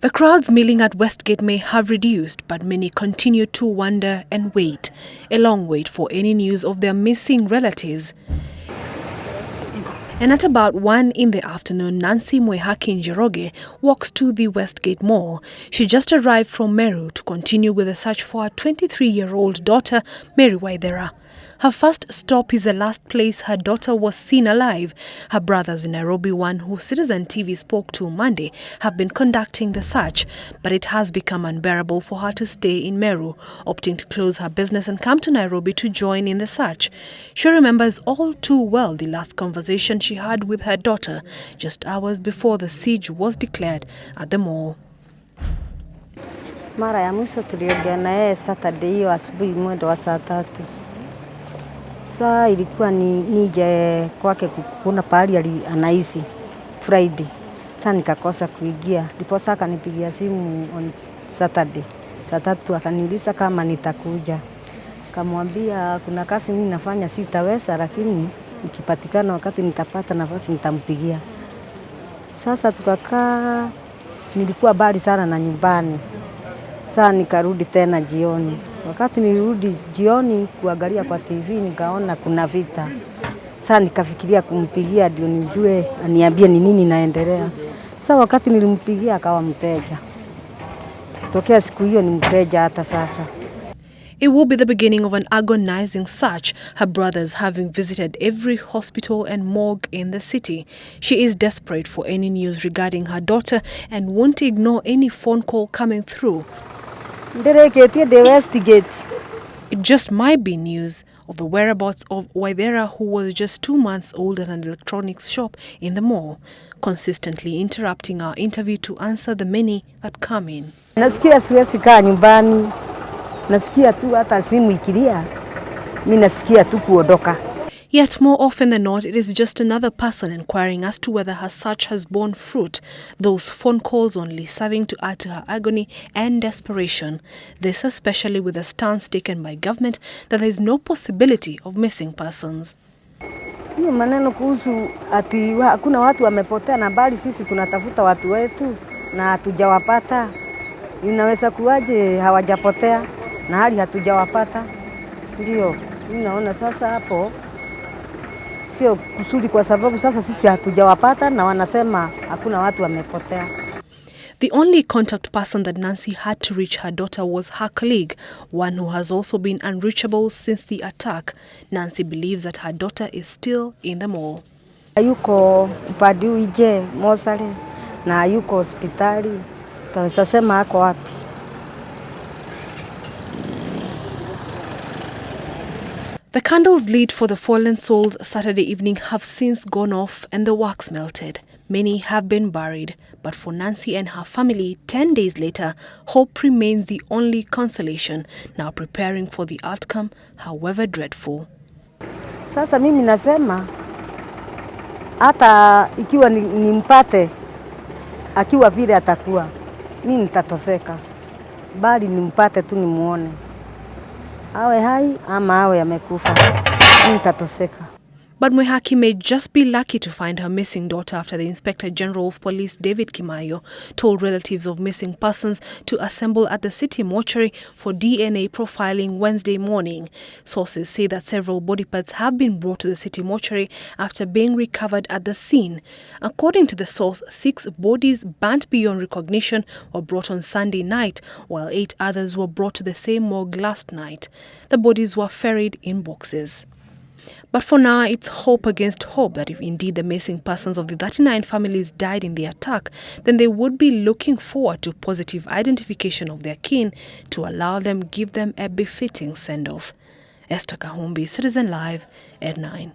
The crowds milling at Westgate may have reduced, but many continue to wonder and wait. A long wait for any news of their missing relatives. And at about 1 in the afternoon, Nancy Mwihaki in Njoroge walks to the Westgate Mall. She just arrived from Meru to continue with the search for her 23-year-old daughter, Mary Waithera. Her first stop is the last place her daughter was seen alive. Her brothers in Nairobi, one who Citizen TV spoke to Monday, have been conducting the search, but it has become unbearable for her to stay in Meru, opting to close her business and come to Nairobi to join in the search. She remembers all too well the last conversation she had with her daughter just hours before the siege was declared at the mall. Mara ya mwisho tuliongea na yeye Saturday hiyo asubuhi mwendo wa saa 3. Saa ilikuwa nije kwake kuna pahali anaishi Friday. Sasa nikakosa kuingia. Ndipo sasa akanipigia simu on Saturday. Saa 3 akaniuliza kama nitakuja. Kamwambia kuna kazi mimi nafanya sitaweza, lakini nikipatikana wakati nitapata nafasi nitampigia. Sasa tukakaa, nilikuwa mbali sana na nyumbani. Sasa nikarudi tena jioni. Wakati nilirudi jioni kuangalia kwa TV nikaona kuna vita. Sasa nikafikiria kumpigia ndio nijue aniambie ni nini inaendelea. Sasa wakati nilimpigia akawa mteja. Tokea siku hiyo ni mteja hata sasa. It will be the beginning of an agonizing search, her brothers having visited every hospital and morgue in the city. She is desperate for any news regarding her daughter and won't ignore any phone call coming through. It just might be news of the whereabouts of Waithera, who was just 2 months old at an electronics shop in the mall, consistently interrupting our interview to answer the many that come in. Nasikia siwezi kaa nyumbani. Nasikia tu hata simu ikilia. Mimi nasikia tu kuondoka. Yet more often than not, it is just another person inquiring as to whether her search has borne fruit, those phone calls only serving to add to her agony and desperation. This especially with the stance taken by government that there is no possibility of missing persons. Hiyo maneno kuhusu ati hakuna watu wamepotea na bali sisi tunatafuta watu wetu na hatujawapata. Inaweza kuwaje hawajapotea na hali hatujawapata? Ndio, mimi naona sasa hapo sio kusudi kwa sababu sasa sisi hatujawapata na wanasema hakuna watu wamepotea. The only contact person that Nancy had to reach her daughter was her colleague, one who has also been unreachable since the attack. Nancy believes that her daughter is still in the mall. Yuko upande uje Mortuary na yuko hospitali. Taweza sema ako wapi? The candles lit for the fallen souls Saturday evening have since gone off and the wax melted. Many have been buried, but for Nancy and her family, 10 days later, hope remains the only consolation, now preparing for the outcome, however dreadful. Sasa mimi nasema, hata ikiwa nimpate, akiwa vile atakuwa, mimi nitatoseka, bali nimpate tu nimuone. Awe hai ama awe amekufa, mimi nitatoseka. But Mwihaki may just be lucky to find her missing daughter after the Inspector General of Police, David Kimaiyo, told relatives of missing persons to assemble at the city mortuary for DNA profiling Wednesday morning. Sources say that several body parts have been brought to the city mortuary after being recovered at the scene. According to the source, 6 bodies burnt beyond recognition were brought on Sunday night, while 8 others were brought to the same morgue last night. The bodies were ferried in boxes. But for now, it's hope against hope that if indeed the missing persons of the 39 families died in the attack, then they would be looking forward to positive identification of their kin to allow them give them a befitting send-off. Esther Kahumbi, Citizen Live, at 9.